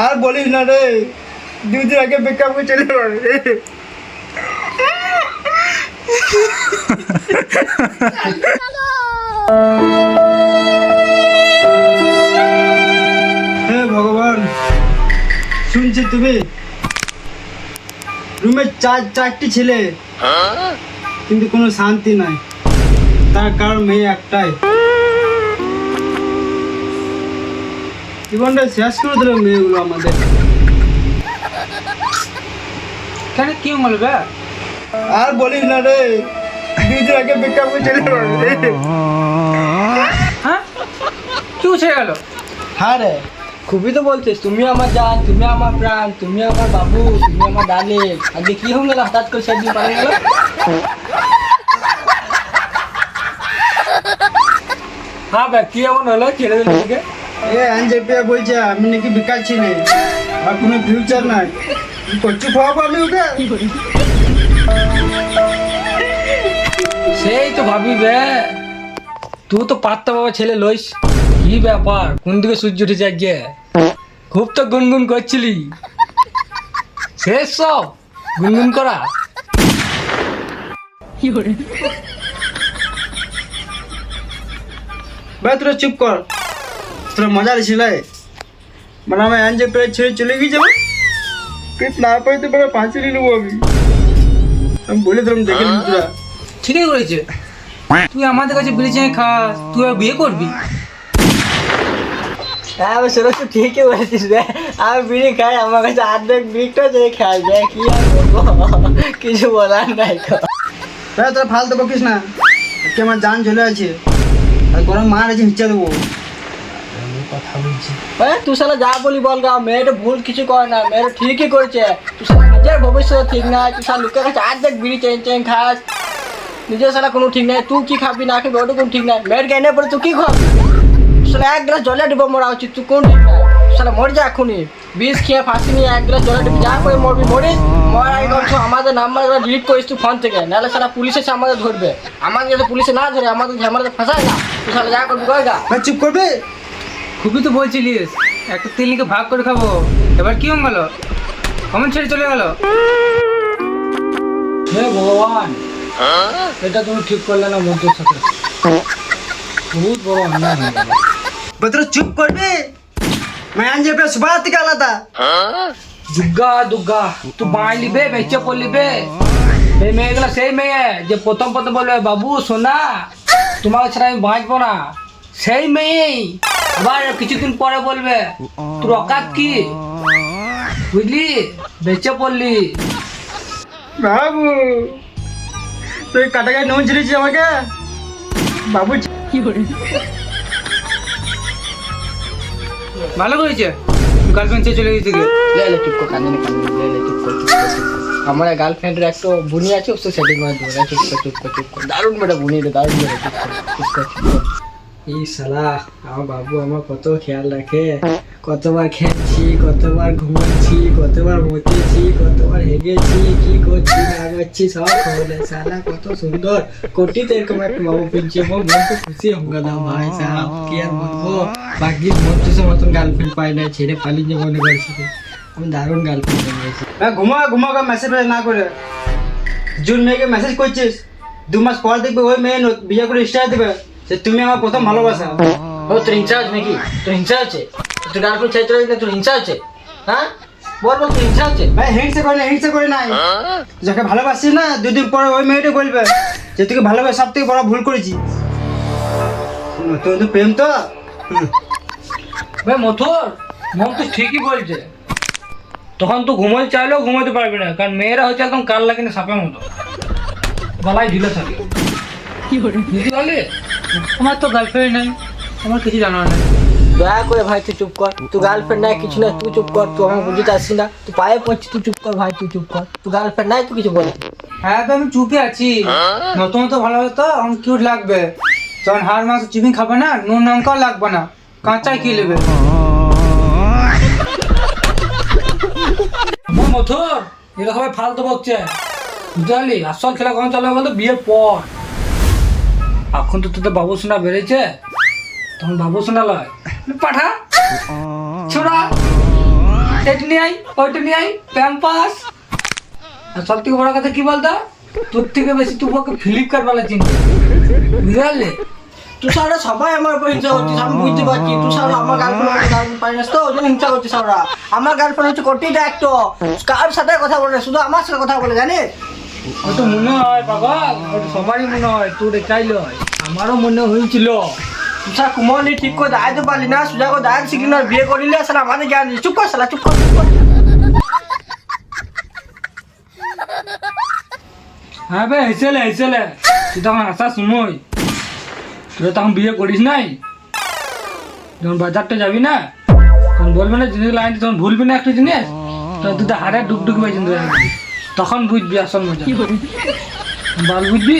আর বলিস না রে, 2 দিন আগে বেকআপ করে চলে গেল রে। হে ভগবান, শুনছি তুমি রুমে 4টি ছেলে, কিন্তু কোনো শান্তি নাই। তার কারণ মেয়ে একটাই, জীবনটা শেষ করে দিল মেয়েগুলো আমাদের। কেন কি বলবে? আর বলিস না রে, 2 দিন আগে বেকআপ করে চলে গেল রে। হ্যাঁ, কি উঠে গেল? হ্যাঁ রে, খুবই তো বলছিস, তুমি আমার জান, তুমি আমার প্রাণ, তুমি আমার বাবু, তুমি আমার ডালে। আগে কি হয়ে গেল হঠাৎ করে সেদিন পারে গেল? হ্যাঁ ভাই, কি এমন হলো ছেড়ে দিল তোকে? এ আনজেপিয়া বলছে আমি নাকি বেকার ছেলে, আর কোনো ফিউচার নাই। কি করছি খাওয়াবো আমি ওকে? সেই তো ভাবি বে, তুই তো পাত্তা বাবা ছেলে লইস। কি ব্যাপার, কোন দিকে সূর্য উঠে যাচ্ছে? খুব তো গুনগুন করছিলি, শেষ সব গুনগুন করা। ভাই তোরা চুপ কর, তোরা মজা ছিলে। মানে আমি আনজেপিয়া ছেড়ে চলে গিয়ে যাবো, পেট না পাইতে পারে ফাঁসি নিয়ে নেবো আমি বলে দিলাম, দেখে নিবি তোরা। ঠিকই করেছে, তুই আমাদের কাছে বিড়ি চেয়ে খাস, তুই আর বিয়ে করবি? হ্যাঁ সেটা তো ঠিকই বলেছিস রে। আমি বিড়ি খাই, আমার কাছে অর্ধেক বিড়িটাও যদি খাই রে, কি আর বলবো, কিছু বলার নাই তো। ভাই তোরা ফালতু বকিস না, আজকে আমার জান চলে আছে, আর গরম মার আছে হিচ্ছা দেবো। কথা বলছি তুই শালা যা বলি বল গা, মেয়েটা ভুল কিছু করে না, মেয়েটা ঠিকই করেছে। তুই শালা নিজের ভবিষ্যৎ ঠিক নাই, তুই শালা লোকের কাছে অর্ধেক বিড়ি চেন চেন খাস, নিজের শালা কোনো ঠিক নাই। তুই কি খাবি না খাবি ওটা কোনো ঠিক নাই, মেয়ের জ্ঞানে পড়ে তুই কি খাবি? শালা 1 গ্লাস জলে ডুবো মরা উচিত, তুই কোন ঠিক নাই? শালা মরে যা এখনই, বিষ খেয়ে ফাঁসি নিয়ে 1 গ্লাস জলে ডুবি যা করে মরবি মরিস। মরার আগে কমছে আমাদের নাম্বার ডিলিট করিস তুই ফোন থেকে, নাহলে শালা পুলিশ এসে আমাদের ধরবে। আমাদের যদি পুলিশে না ধরে, আমাদের ঝামেলাতে ফাঁসায় না, তুই শালা যা করবি কর গা। ভাই চুপ করবে। খুবই তো বলছিলিস একটা তেলকে ভাগ করে খাবো, এবার কি হয়ে গেল? কমেন্ট ছেড়ে চলে গেল। হে ভগবান, এটা তুমি ঠিক করলে না মন্ত্রের সাথে, বহুত বড় অন্যায় হয়ে গেল। ভাই তোরা চুপ করবে। मैं আনজেপিয়া সুবাহ থেকে আলাদা। দুর্গা দুর্গা, তুই বাঁই লিবে বেঁচে পড়লিবে। এই মেয়েগুলো সেই মেয়ে যে প্রথম প্রথম বলবে বাবু সোনা তোমাকে ছাড়া আমি বাঁচবো না, সেই মেয়েই আবার কিছুদিন পরে বলবে তোর অকাত কি, বুঝলি? বেঁচে পড়লি। বাবু তুই কাটাকাটি নুন ছিলিস আমাকে বাবু। ভালো করেছে, গার্লফ্রেন্ড ছেড়ে চলে গেছে। লে চুপ কর, কান্দিনি কান্দিনি, লে চুপ কর চুপ কর। আমার গার্লফ্রেন্ডের একটা বুনি আছে, ওর সেটিং করে দেবো। চুপ কর চুপ কর চুপ কর, দারুণ বেটা বুনি রে, দারুণ বেটা। চুপ কর চুপ কর চুপ কর। এই শালা আমার বাবু আমার কত খেয়াল রাখে, কতবার খেয়েছি, কতবার ঘুমাচ্ছি, কতবার মতেছি, কতবার হেগেছি, কি করছি না করছি সব খবর দেয়। শালা কত সুন্দর, কোটিতে এরকম একটা বাবু পেয়েছি, আমার মন তো খুশি হোগা দাও ভাই সাহেব, কি আর বলবো। বাকি মন্ত্রের মতন গার্লফ্রেন্ড পাই না, ছেড়ে পালিয়ে যে মনে করছি আমি দারুণ গার্লফ্রেন্ড পেয়েছি। ঘুমা ঘুমা মেসেজ না করে জুন মেয়েকে মেসেজ করছিস, 2 মাস পর দেখবে ওই মেয়ে বিয়ে করে স্টার দেবে যে তুমি আমার প্রথম ভালোবাসা। ও তোর হিংসা হচ্ছে নাকি? তোর হিংসা হচ্ছে? তোর গার্লফ্রেন্ড ছেড়ে চলে গেলে তোর হিংসা হচ্ছে? হ্যাঁ বল বল, তোর হিংসা হচ্ছে? ভাই হিংসা করে নাই, যাকে ভালোবাসিস না 2 দিন পরে ওই মেয়েটা বলবে যে তোকে ভালোবাসা সব থেকে বড় ভুল করেছি। তোর তো প্রেম তো। ভাই মথুর, মন তো ঠিকই বলছে, তখন তো ঘুমোতে চাইলেও ঘুমোতে পারবি না, কারণ মেয়েরা হচ্ছে একদম কাল লাগে না সাপের মতো, গলায় ঢিলে থাকে। কি করে বুঝতে পারলি? আমার তো গার্লফ্রেন্ড নাই, আমার কিছু জানার নেই। দয়া করে ভাই তুই চুপ কর, তুই গার্লফ্রেন্ড নাই কিছু না, তুই চুপ কর, তুই আমার বুঝতে আসছিস না, তুই পায়ে পড়ছিস, তুই চুপ কর ভাই, তুই চুপ কর, তুই গার্লফ্রেন্ড নাই তুই কিছু বল। হ্যাঁ তো আমি চুপে আছি, নতুন তো ভালো হতো, আমার কিউট লাগবে। যখন হার মাস চিকেন খাবে না, নুন লঙ্কাও লাগবে না, কাঁচাই কি নেবে। মথুর এরকম ফালতু বকছে, বুঝতে পারলি? আসল খেলা কখন চালু হবে বলতো বিয়ের পর। এখন তো তোদের বাবু সোনা বেড়েছে, তখন বাবু সোনা লয় পাঠা ছোড়া। এটা নিয়ে আই, ওইটা নিয়ে আই, প্যাম্পাস। আর সব থেকে বড় কথা কি বলতো, তোর থেকে বেশি তুই ওকে ফ্লিপকার্ট বালা চিনবি, বুঝতে পারলি? তুই সারা সবাই আমার উপর হিংসা করছিস, আমি বুঝতে পারছি। তুই সারা আমার গার্লফ্রেন্ড পারি না তো, ওই জন্য হিংসা করছিস। সারা আমার গার্লফ্রেন্ড হচ্ছে কোটিটা একটা, কার সাথে কথা বলে, শুধু আমার সাথে কথা বলে, জানিস? ওটা মনে হয় বাবা, ওটা সবারই মনে হয়, তোর চাইল হয়, আমারও মনে হয়েছিল। তুই সারা কুমনি ঠিক করে দাঁড়াতে পারলি না, সোজা করে দাঁড়াতে শিখলি না, বিয়ে করিলে সারা আমাদের জ্ঞান দিস। চুপ কর সালা, চুপ কর, চুপ কর। হ্যাঁ বে, হেসেলে তুই তখন আসার সময়, তুই তখন বিয়ে করিস নাই, যখন বাজারটা যাবি না, তখন বলবি না জিনিস লাইন, তখন ভুলবি না একটা জিনিস, তখন তুই তো হারে ডুবডুবি জিনিস তখন বুঝবি আসল মজা, বাল বুঝবি।